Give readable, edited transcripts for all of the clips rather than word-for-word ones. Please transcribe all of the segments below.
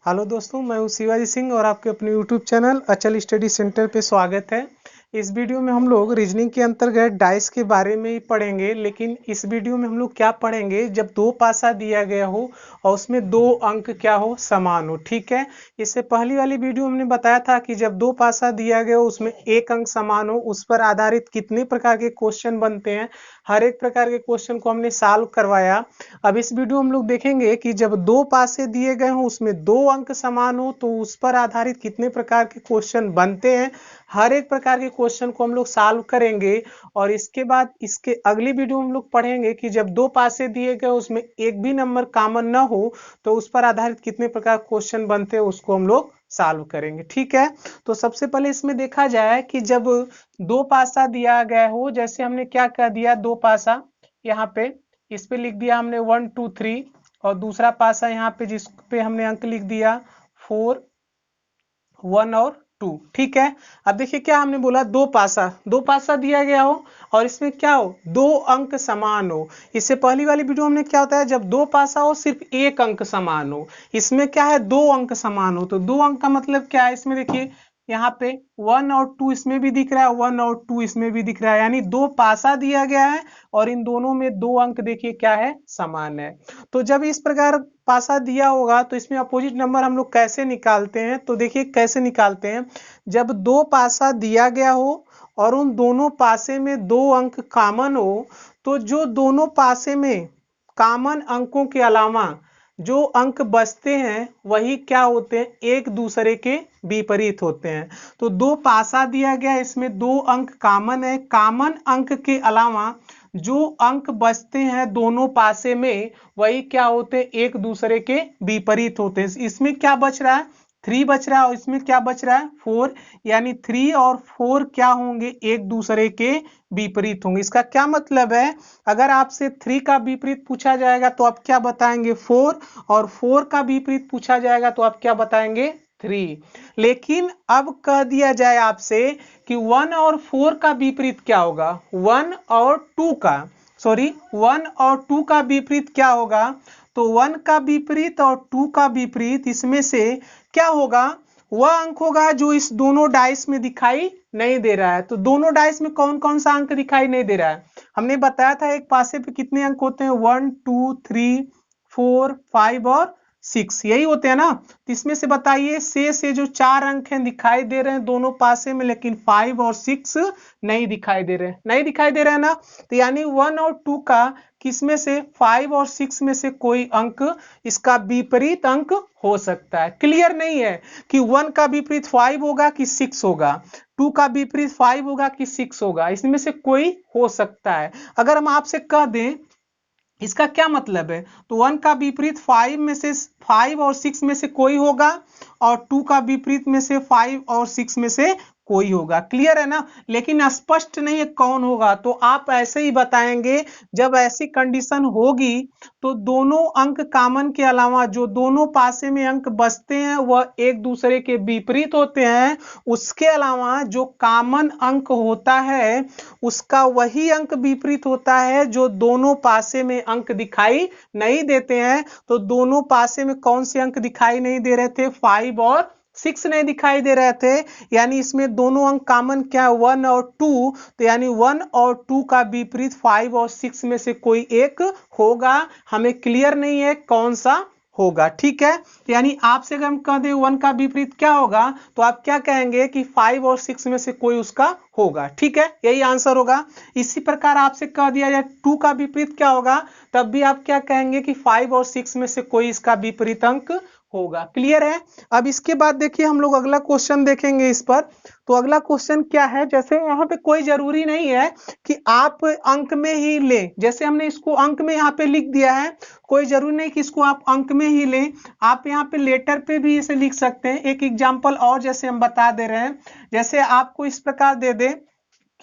Hello दोस्तों, मैं हूँ शिवाजी सिंह और आपके अपने यूट्यूब चैनल अचल स्टडी सेंटर पे स्वागत है। इस वीडियो में हम लोग रीजनिंग के अंतर्गत डाइस के बारे में ही पढ़ेंगे, लेकिन इस वीडियो में हम लोग क्या पढ़ेंगे, जब दो पासा दिया गया हो और उसमें दो अंक क्या हो, समान हो। ठीक है, इससे पहली वाली वीडियो हमने बताया था कि जब दो पासा दिया गया हो उसमें एक अंक समान हो, उस पर आधारित कितने प्रकार के क्वेश्चन बनते हैं, हर एक प्रकार के क्वेश्चन को हमने सॉल्व करवाया। अब इस वीडियो हम लोग देखेंगे कि जब दो पासे दिए गए हों उसमें दो अंक समान हो तो उस पर आधारित कितने प्रकार के क्वेश्चन बनते हैं, हर एक प्रकार के क्वेश्चन को हम लोग सॉल्व करेंगे। और इसके बाद इसके अगली वीडियो हम लोग पढ़ेंगे कि जब दो पासे दिए गए उसमें एक भी नंबर कॉमन न हो तो उस पर आधारित कितने प्रकार क्वेश्चन बनते हैं, उसको हम लोग सॉल्व करेंगे। ठीक है, तो सबसे पहले इसमें देखा जाए कि जब दो पासा दिया गया हो, जैसे हमने क्या कर दिया, दो पासा यहाँ पे इस पे लिख दिया हमने 1 2 3 और दूसरा पासा यहाँ पे जिस पे हमने अंक लिख दिया 4 1 और 2। ठीक है, अब देखिए क्या हमने बोला, दो पासा दिया गया हो और इसमें क्या हो, दो अंक समान हो। इससे पहली वाली वीडियो हमने क्या होता है, जब दो पासा हो सिर्फ एक अंक समान हो। इसमें क्या है, दो अंक समान हो। तो दो अंक का मतलब क्या है, इसमें देखिए यहाँ पे 1 और 2 इसमें भी दिख रहा है, 1 और 2 इसमें भी दिख रहा है, यानी दो पासा दिया गया है और इन दोनों में दो अंक देखिए क्या है, समान है। तो जब इस प्रकार पासा दिया होगा तो इसमें अपोजिट नंबर हम लोग कैसे निकालते हैं, तो देखिए कैसे निकालते हैं। जब दो पासा दिया गया हो और उन दोनों पासे में दो अंक कॉमन हो तो जो दोनों पासे में कॉमन अंकों के अलावा जो अंक बचते हैं वही क्या होते हैं, एक दूसरे के विपरीत होते हैं। तो दो पासा दिया गया, इसमें दो अंक कॉमन है, कॉमन अंक के अलावा जो अंक बचते हैं दोनों पासे में वही क्या होते हैं, एक दूसरे के विपरीत होते हैं। इसमें क्या बच रहा है, 3 बच रहा है और इसमें क्या बच रहा है, 4, यानी 3 और 4 क्या होंगे, एक दूसरे के विपरीत होंगे। इसका क्या मतलब है, अगर आपसे 3 का विपरीत पूछा जाएगा तो आप क्या बताएंगे, 4, और 4 का विपरीत पूछा जाएगा तो आप क्या बताएंगे, 3। लेकिन अब कह दिया जाए आपसे कि 1 और 4 का विपरीत क्या होगा, 1 और 2 का, सॉरी 1 और 2 का विपरीत क्या होगा, तो 1 का विपरीत और 2 का विपरीत इसमें से क्या होगा, वह अंक होगा जो इस दोनों डाइस में दिखाई नहीं दे रहा है। तो दोनों डाइस में कौन कौन सा अंक दिखाई नहीं दे रहा है, हमने बताया था एक पासे पे कितने अंक होते हैं, 1 2 3 4 5 और 6, यही होते हैं ना। तो इसमें से बताइए से जो 4 अंक हैं दिखाई दे रहे हैं दोनों पासे में, लेकिन 5 और 6 नहीं दिखाई दे रहे, नहीं दिखाई दे रहे हैं ना। तो यानी 1 और 2 का किसमें से, 5 और 6 में से कोई अंक इसका विपरीत अंक हो सकता है। क्लियर नहीं है कि 1 का विपरीत 5 होगा कि 6 होगा, 2 का विपरीत 5 होगा कि 6 होगा, इसमें से कोई हो सकता है। अगर हम आपसे कह दें इसका क्या मतलब है, तो 1 का विपरीत 5 में से 5 और 6 में से कोई होगा और 2 का विपरीत में से 5 और 6 में से कोई होगा। क्लियर है ना, लेकिन स्पष्ट नहीं है कौन होगा, तो आप ऐसे ही बताएंगे जब ऐसी कंडीशन होगी तो दोनों अंक कॉमन के अलावा जो दोनों पासे में अंक बचते हैं वह एक दूसरे के विपरीत होते हैं, उसके अलावा जो कॉमन अंक होता है उसका वही अंक विपरीत होता है जो दोनों पासे में अंक दिखाई नहीं देते हैं। तो दोनों पासे में कौन से अंक दिखाई नहीं दे रहे थे, 5 और 6 नहीं दिखाई दे रहे थे, यानी इसमें दोनों अंक कॉमन क्या है, 1 और 2। तो यानी 1 और 2 का विपरीत 5 और 6 में से कोई एक होगा, हमें क्लियर नहीं है कौन सा होगा। ठीक है, यानी आपसे अगर हम कह दें 1 का विपरीत क्या होगा तो आप क्या कहेंगे कि 5 और 6 में से कोई उसका होगा। ठीक है, यही आंसर होगा। इसी प्रकार आपसे कह दिया जाए 2 का विपरीत क्या होगा, तब भी आप क्या कहेंगे कि 5 और 6 में से कोई इसका विपरीत अंक होगा। क्लियर है। अब इसके बाद देखिए हम लोग अगला क्वेश्चन देखेंगे इस पर। तो अगला क्वेश्चन क्या है, जैसे यहाँ पे कोई जरूरी नहीं है कि आप अंक में ही लें, जैसे हमने इसको अंक में यहाँ पे लिख दिया है, कोई जरूरी नहीं कि इसको आप अंक में ही लें, आप यहाँ पे लेटर पे भी इसे लिख सकते हैं। एक एग्जांपल और जैसे हम बता दे रहे हैं, जैसे आपको इस प्रकार दे दे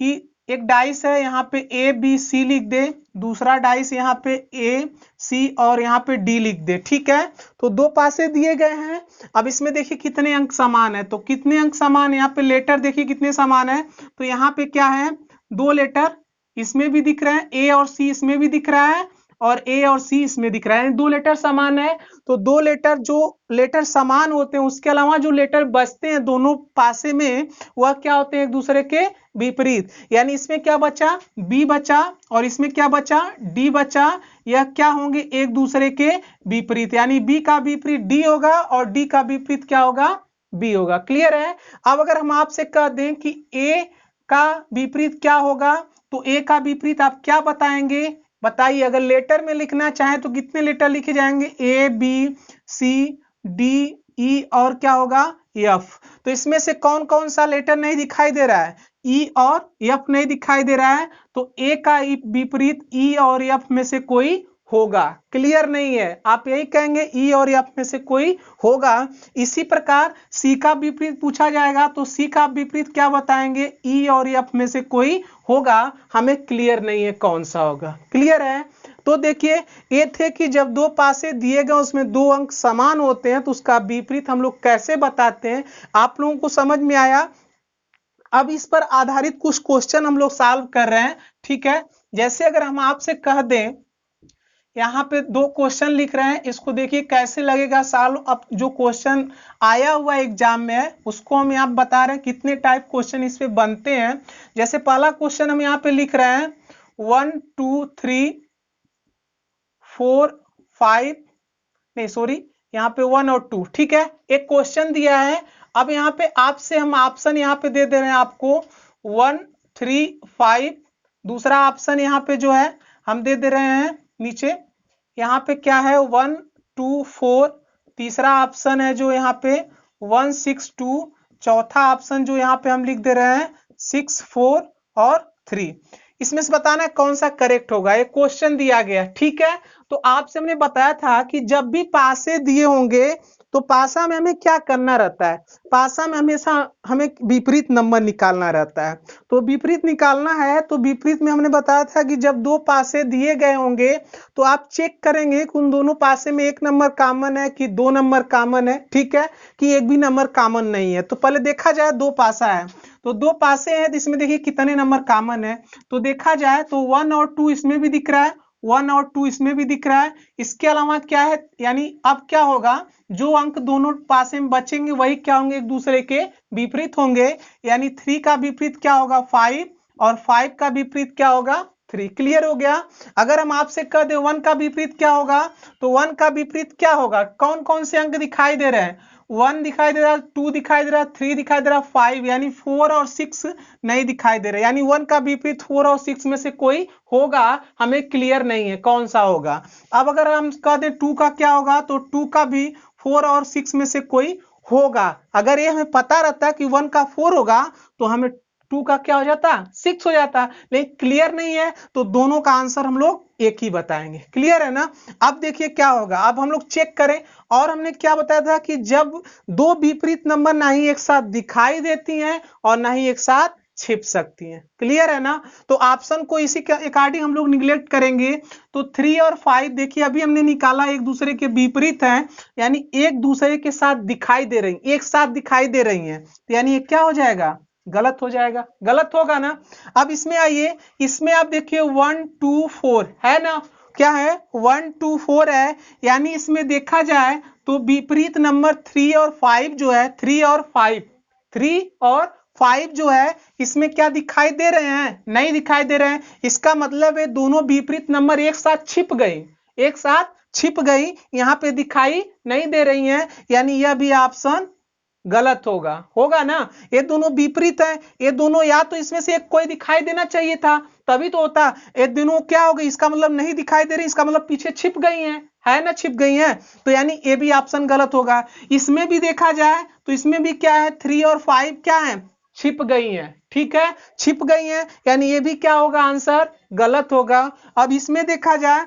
कि एक डाइस है, यहाँ पे ए बी सी लिख दे, दूसरा डाइस यहाँ पे ए सी और यहाँ पे डी लिख दे। ठीक है, तो दो पासे दिए गए हैं। अब इसमें देखिए कितने अंक समान है, तो कितने अंक समान है, यहाँ पे लेटर देखिए कितने समान है, तो यहाँ पे क्या है, दो लेटर इसमें भी दिख रहे हैं, ए और सी इसमें भी दिख रहा है और ए और सी इसमें दिख रहा है, दो लेटर समान है। तो दो लेटर जो लेटर समान होते हैं उसके अलावा जो लेटर बचते हैं दोनों पासे में, वह क्या होते हैं, एक दूसरे के विपरीत। यानी इसमें क्या बचा, बी बचा, और इसमें क्या बचा, डी बचा। यह क्या होंगे, एक दूसरे के विपरीत, यानी बी का विपरीत डी होगा और डी का विपरीत क्या होगा, बी होगा। क्लियर है। अब अगर हम आपसे कह दें कि ए का विपरीत क्या होगा, तो ए का विपरीत आप क्या बताएंगे, बताइए। अगर लेटर में लिखना चाहें तो कितने लेटर लिखे जाएंगे, A B C D E और क्या होगा, एफ। तो इसमें से कौन कौन सा लेटर नहीं दिखाई दे रहा है, ई और एफ नहीं दिखाई दे रहा है। तो ए का विपरीत ई और एफ में से कोई होगा। क्लियर नहीं है, आप यही कहेंगे ई और एफ में से कोई होगा। इसी प्रकार सी का विपरीत पूछा जाएगा तो सी का विपरीत क्या बताएंगे, ई और एफ में से कोई होगा। हमें क्लियर नहीं है कौन सा होगा। क्लियर है। तो देखिए ये थे कि जब दो पासे दिए गए उसमें दो अंक समान होते हैं तो उसका विपरीत हम लोग कैसे बताते हैं, आप लोगों को समझ में आया। अब इस पर आधारित कुछ क्वेश्चन हम लोग सॉल्व कर रहे हैं। ठीक है, जैसे अगर हम आपसे कह दें, यहाँ पे दो क्वेश्चन लिख रहे हैं, इसको देखिए कैसे लगेगा सॉल्व। अब जो क्वेश्चन आया हुआ एग्जाम में है उसको हम यहाँ बता रहे हैं कितने टाइप क्वेश्चन इस पे बनते हैं। जैसे पहला क्वेश्चन हम यहाँ पे लिख रहे हैं 1 2 3 4 5, नहीं सॉरी, यहाँ पे 1 और 2। ठीक है, एक क्वेश्चन दिया है। अब यहाँ पे आपसे हम ऑप्शन यहाँ पे दे दे रहे हैं आपको 1 3 5। दूसरा ऑप्शन यहाँ पे जो है हम दे दे रहे हैं नीचे, यहाँ पे क्या है 1 2 4। तीसरा ऑप्शन है जो यहाँ पे 1 6 2। चौथा ऑप्शन जो यहाँ पे हम लिख दे रहे हैं 6 4 और 3। इसमें से बताना है कौन सा करेक्ट होगा। ये क्वेश्चन दिया गया। ठीक है, तो आपसे हमने बताया था कि जब भी पासे दिए होंगे तो पासा में हमें क्या करना रहता है, पासा में हमेशा हमें विपरीत नंबर निकालना रहता है। तो विपरीत निकालना है तो विपरीत में हमने बताया था कि जब दो पासे दिए गए होंगे तो आप चेक करेंगे कि उन दोनों पासे में एक नंबर कॉमन है कि दो नंबर कॉमन है। ठीक है, कि एक भी नंबर कॉमन नहीं है। तो पहले देखा जाए दो पासा है तो दो पासे हैं तो इसमें देखिए कितने नंबर कॉमन है। तो देखा जाए तो 1 और 2 इसमें भी दिख रहा है, 1 और 2 इसमें भी दिख रहा है। इसके अलावा क्या है, यानी अब क्या होगा, जो अंक दोनों पासे में बचेंगे वही क्या होंगे, एक दूसरे के विपरीत होंगे। यानी 3 का विपरीत क्या होगा, 5, और 5 का विपरीत क्या होगा, 3। क्लियर हो गया। अगर हम आपसे कह दे 1 का विपरीत क्या होगा, तो 1 का विपरीत क्या होगा, कौन कौन से अंक दिखाई दे रहे हैं, 1 दिखाई दे रहा है, 2 दिखाई दे रहा है, 3 दिखाई दे रहा है, 5, यानी 4 और 6 नहीं दिखाई दे रहा। यानी 1 का विपरीत 4 और 6 में से कोई होगा, हमें क्लियर नहीं है कौन सा होगा। अब अगर हम कह दें 2 का क्या होगा, तो 2 का भी 4 और 6 में से कोई होगा। अगर ये हमें पता रहता कि 1 का 4 होगा तो हमें 2 का क्या हो जाता, 6 हो जाता। लेकिन क्लियर नहीं है तो दोनों का आंसर हम लोग एक ही बताएंगे। क्लियर है ना। अब देखिए क्या होगा, अब हम लोग चेक करें। और हमने क्या बताया था कि जब दो विपरीत नंबर ना ही एक साथ दिखाई देती हैं और ना ही एक साथ छिप सकती हैं। क्लियर है ना। तो ऑप्शन को इसी के अकॉर्डिंग हम लोग निगलेक्ट करेंगे। तो 3 और 5 देखिए अभी हमने निकाला एक दूसरे के विपरीत हैं, यानी एक दूसरे के साथ दिखाई दे रही, एक साथ दिखाई दे रही हैं। यानी ये क्या हो जाएगा, गलत हो जाएगा, गलत होगा ना। अब इसमें आइए, इसमें आप देखिए 1 2 4 है ना, क्या है 1 2 4 है। यानी इसमें देखा जाए तो विपरीत नंबर 3 और 5 जो है, 3 और 5 जो है इसमें क्या दिखाई दे रहे हैं, नहीं दिखाई दे रहे हैं। इसका मतलब है दोनों विपरीत नंबर एक साथ छिप गई, एक साथ छिप गई, यहाँ पे दिखाई नहीं दे रही हैं। यानी यह भी ऑप्शन गलत होगा, होगा ना। ये दोनों विपरीत हैं, ये दोनों या तो इसमें से एक कोई दिखाई देना चाहिए था तभी तो होता। ये दोनों क्या हो गई, इसका मतलब नहीं दिखाई दे रही, इसका मतलब पीछे छिप गई हैं, है ना, छिप गई हैं। तो यानी ये भी ऑप्शन गलत होगा। इसमें भी देखा जाए तो इसमें भी क्या है, 3 और 5 क्या है, छिप गई हैं। ठीक है, छिप गई हैं, यानी ये भी क्या होगा, आंसर गलत होगा। अब इसमें देखा जाए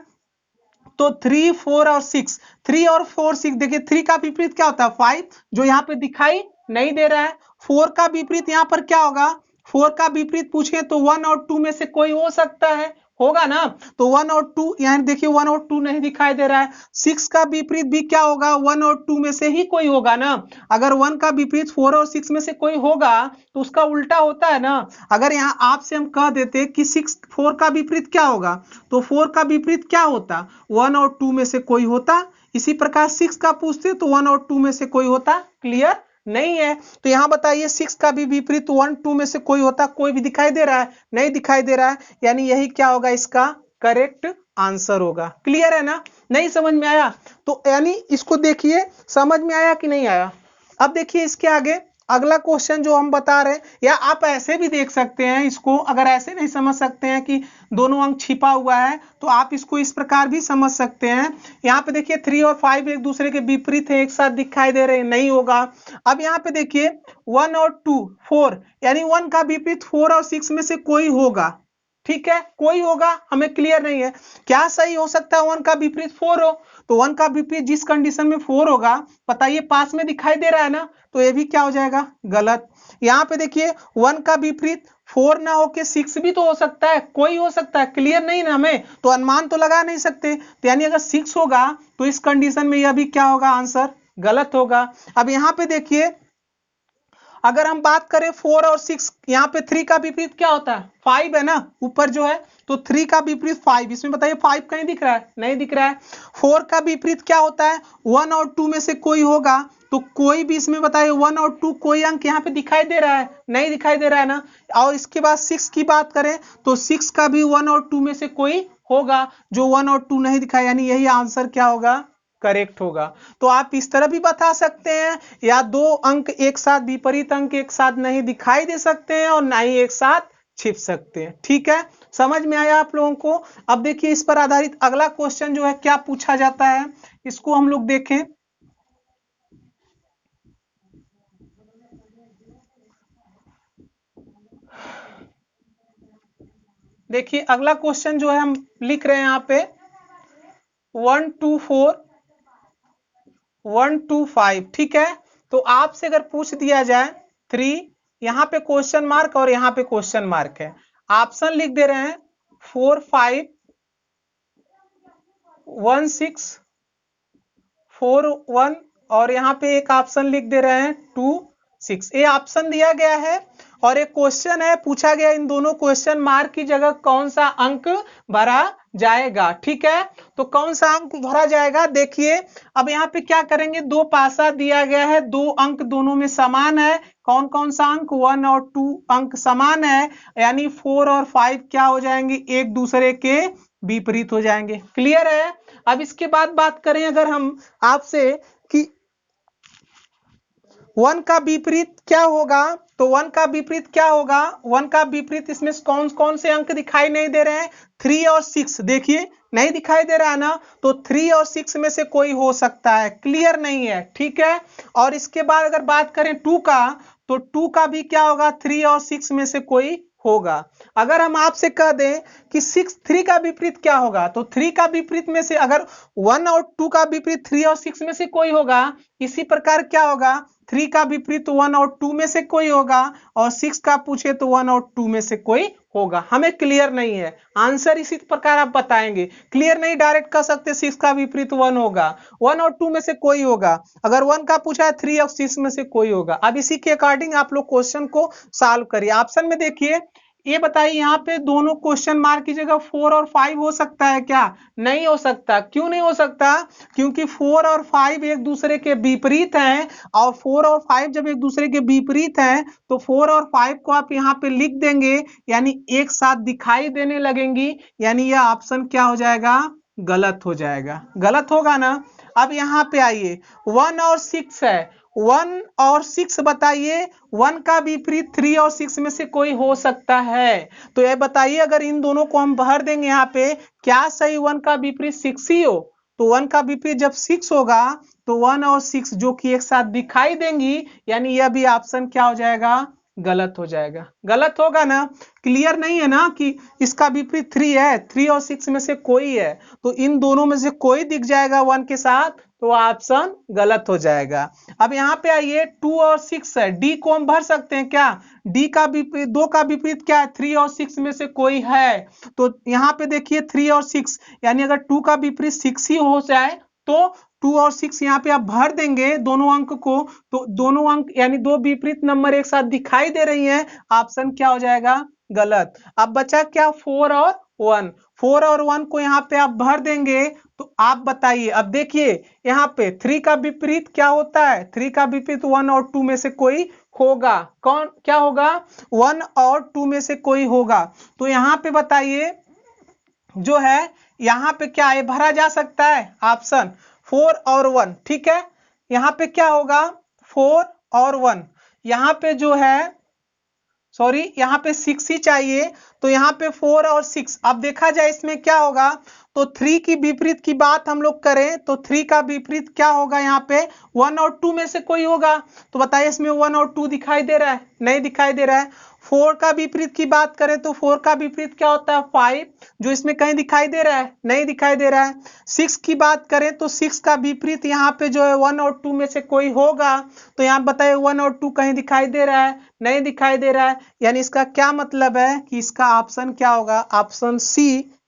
तो 3 4 और 6, 3 और 4 6 देखिए 3 का विपरीत क्या होता है, 5, जो यहाँ पे दिखाई नहीं दे रहा है। 4 का विपरीत यहाँ पर क्या होगा, 4 का विपरीत पूछे तो 1 और 2 में से कोई हो सकता है, होगा ना। तो 1 और 2, यहाँ देखिए 1 और 2 नहीं दिखाई दे रहा है। 6 का विपरीत भी क्या होगा, 1 और 2 में से ही कोई होगा ना। अगर 1 का विपरीत 4 और 6 में से कोई होगा तो उसका उल्टा होता है ना। अगर यहाँ आपसे हम कह देते कि 4 का विपरीत क्या होगा, तो 4 का विपरीत क्या होता, 1 और 2 में से कोई होता। इसी प्रकार 6 का पूछते तो 1 और 2 में से कोई होता। क्लियर नहीं है। तो यहां बताइए 6 का भी विपरीत 1 2 में से कोई होता, कोई भी दिखाई दे रहा है, नहीं दिखाई दे रहा है, यानी यही क्या होगा, इसका करेक्ट आंसर होगा। क्लियर है ना, नहीं समझ में आया। तो यानी इसको देखिए समझ में आया कि नहीं आया। अब देखिए इसके आगे अगला क्वेश्चन जो हम बता रहे हैं, या आप ऐसे भी देख सकते हैं इसको, अगर ऐसे नहीं समझ सकते हैं कि दोनों अंक छिपा हुआ है तो आप इसको इस प्रकार भी समझ सकते हैं। यहाँ पे देखिए 3 और 5 एक दूसरे के विपरीत है, एक साथ दिखाई दे रहे हैं, नहीं होगा। अब यहाँ पे देखिए 1 और 2 4, यानी 1 का विपरीत 4 और 6 में से कोई होगा। ठीक है, कोई होगा, हमें क्लियर नहीं है क्या सही हो सकता है। 1 का विपरीत 4 हो, तो 1 का विपरीत जिस कंडीशन में 4 होगा, बताइए पास में दिखाई दे रहा है ना, तो ये भी क्या हो जाएगा, गलत। यहाँ पे देखिए 1 का विपरीत 4 ना होके 6 भी तो हो सकता है, कोई हो सकता है, क्लियर नहीं ना, हमें तो अनुमान तो लगा नहीं सकते। तो यानी अगर 6 होगा तो इस कंडीशन में यह भी क्या होगा, आंसर गलत होगा। अब यहाँ पे देखिए अगर हम बात करें 4 और 6, यहाँ पे 3 का विपरीत क्या होता है, 5 है ना, ऊपर जो है, तो 3 का विपरीत 5, इसमें बताइए 5 कहीं दिख रहा है, नहीं दिख रहा है। 4 का विपरीत क्या होता है, 1 और 2 में से कोई होगा, तो कोई भी इसमें बताइए 1 और 2 कोई अंक यहाँ पे दिखाई दे रहा है, नहीं दिखाई दे रहा है ना। और इसके बाद 6 की बात करें तो 6 का भी 1 और 2 में से कोई होगा, जो 1 और 2 नहीं दिखाया, यानी यही आंसर क्या होगा, करेक्ट होगा। तो आप इस तरह भी बता सकते हैं, या दो अंक एक साथ, विपरीत अंक एक साथ नहीं दिखाई दे सकते हैं और ना ही एक साथ छिप सकते हैं। ठीक है, समझ में आया आप लोगों को। अब देखिए इस पर आधारित अगला क्वेश्चन जो है क्या पूछा जाता है, इसको हम लोग देखें। देखिए अगला क्वेश्चन जो है हम लिख रहे हैं यहाँ पे 1 2 4 1 2 5। ठीक है, तो आपसे अगर पूछ दिया जाए 3, यहाँ पे क्वेश्चन मार्क और यहाँ पे क्वेश्चन मार्क है, ऑप्शन लिख दे रहे हैं 4 5 1 6 4 1, और यहाँ पे एक ऑप्शन लिख दे रहे हैं 2 6। ये ऑप्शन दिया गया है और एक क्वेश्चन है, पूछा गया इन दोनों क्वेश्चन मार्क की जगह कौन सा अंक भरा जाएगा। ठीक है, तो कौन सा अंक भरा जाएगा, देखिए अब यहाँ पे क्या करेंगे, दो पासा दिया गया है, दो अंक दोनों में समान है। कौन कौन सा अंक, 1 और 2 अंक समान है, यानी 4 और 5 क्या हो जाएंगे, एक दूसरे के विपरीत हो जाएंगे। क्लियर है। अब इसके बाद बात करें अगर हम आपसे कि 1 का विपरीत क्या होगा, तो 1 का विपरीत क्या होगा, 1 का विपरीत इसमें कौन कौन से अंक दिखाई नहीं दे रहे हैं, 3 और 6, देखिए नहीं दिखाई दे रहा है ना, तो 3 और 6 में से कोई हो सकता है, क्लियर नहीं है। ठीक है, और इसके बाद अगर बात करें 2 का, तो 2 का भी क्या होगा, 3 और 6 में से कोई होगा। अगर हम आपसे कह दें कि 3 का विपरीत क्या होगा, तो 3 का विपरीत में से अगर 1 और 2 का विपरीत 3 और 6 में से कोई होगा, इसी प्रकार क्या होगा, 3 का विपरीत 1 और 2 में से कोई होगा, और 6 का पूछे तो 1 और 2 में से कोई होगा। हमें क्लियर नहीं है, आंसर इसी प्रकार आप बताएंगे। क्लियर नहीं, डायरेक्ट कह सकते 6 का विपरीत 1 होगा, 1 और 2 में से कोई होगा, अगर 1 का पूछा है 3 और 6 में से कोई होगा। अब इसी के अकॉर्डिंग आप लोग क्वेश्चन को सॉल्व करिए। ऑप्शन में देखिए, ये बताइए यहाँ पे दोनों क्वेश्चन मार्क की जगह 4 और 5 हो सकता है क्या, नहीं हो सकता। क्यों नहीं हो सकता, क्योंकि 4 और 5 एक दूसरे के विपरीत हैं, और 4 और 5 जब एक दूसरे के विपरीत हैं तो 4 और 5 को आप यहाँ पे लिख देंगे, यानी एक साथ दिखाई देने लगेंगी, यानी यह ऑप्शन क्या हो जाएगा, गलत हो जाएगा, गलत होगा ना। अब यहाँ पे आइए 1 और 6 है, 1 और 6 बताइए, 1 का विपरीत 3 और 6 में से कोई हो सकता है, तो ये बताइए अगर इन दोनों को हम भर देंगे यहाँ पे, क्या सही 1 का विपरीत 6 ही हो, तो 1 का विपरीत जब 6 होगा तो 1 और 6 जो कि एक साथ दिखाई देंगी, यानी यह भी ऑप्शन क्या हो जाएगा, गलत हो जाएगा, गलत होगा ना। क्लियर नहीं है ना कि इसका विपरीत 3 है, 3 और 6 में से कोई है, तो इन दोनों में से कोई दिख जाएगा 1 के साथ, तो ऑप्शन गलत हो जाएगा। अब यहाँ पे आइए 2 और 6 है, डी को हम भर सकते हैं क्या? डी का विपरीत, 2 का विपरीत क्या है? 3 और 6 में से कोई है। तो यहाँ पे देखिए 3 और 6, यानी अगर 2 का विपरीत 6 ही हो जाए तो 2 और 6 यहाँ पे आप भर देंगे दोनों अंक को, तो दोनों अंक यानी दो विपरीत नंबर एक साथ दिखाई दे रही हैं, ऑप्शन क्या हो जाएगा? गलत। अब बचा क्या? 4 और 1। 4 और 1 को यहाँ पे आप भर देंगे, तो आप बताइए। अब देखिए यहाँ पे 3 का विपरीत क्या होता है? 3 का विपरीत 1 और 2 में से कोई होगा। कौन क्या होगा? 1 और 2 में से कोई होगा। तो यहाँ पे बताइए जो है यहाँ पे क्या है, भरा जा सकता है? ऑप्शन 4 और 1। ठीक है, यहाँ पे क्या होगा? 4 और 1। यहाँ पे जो है सॉरी यहाँ पे 6 ही चाहिए, तो यहाँ पे 4 और 6। अब देखा जाए इसमें क्या होगा, तो 3 की विपरीत की बात हम लोग करें तो 3 का विपरीत क्या होगा? यहाँ पे 1 और 2 में से कोई होगा। तो बताइए इसमें 1 और 2 दिखाई दे रहा है? नहीं दिखाई दे रहा है। 4 का विपरीत की बात करें तो 4 का विपरीत क्या होता है? 5, जो इसमें कहीं दिखाई दे रहा है? नहीं दिखाई दे रहा है। 6 की बात करें तो 6 का विपरीत यहाँ पे जो है 1 और 2 में से कोई होगा, तो यहाँ बताइए 1 और 2 कहीं दिखाई दे रहा है? नहीं दिखाई दे रहा है। यानी इसका क्या मतलब है कि इसका ऑप्शन क्या होगा? Option C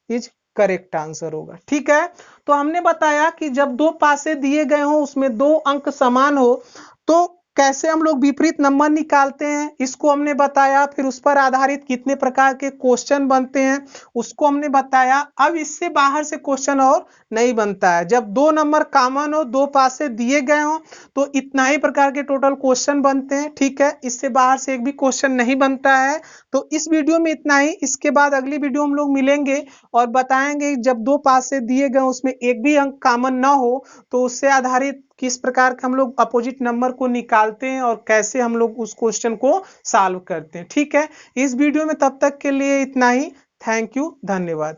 is correct answer होगा। ठीक है, तो हमने बताया कि जब दो पासे दिए गए हो उसमें दो अंक समान हो तो कैसे हम लोग विपरीत नंबर निकालते हैं, इसको हमने बताया। फिर उस पर आधारित कितने प्रकार के क्वेश्चन बनते हैं उसको हमने बताया। अब इससे बाहर से क्वेश्चन और नहीं बनता है। जब दो नंबर कॉमन हो, दो पासे दिए गए हो, तो इतना ही प्रकार के टोटल क्वेश्चन बनते हैं। ठीक है, इससे बाहर से एक भी क्वेश्चन नहीं बनता है। तो इस वीडियो में इतना ही। इसके बाद अगली वीडियो हम लोग मिलेंगे और बताएंगे जब दो पासे दिए गए उसमें एक भी अंक कॉमन ना हो तो उससे आधारित किस प्रकार का हम लोग अपोजिट नंबर को निकालते हैं और कैसे हम लोग उस क्वेश्चन को सॉल्व करते हैं। ठीक है, इस वीडियो में तब तक के लिए इतना ही। थैंक यू, धन्यवाद।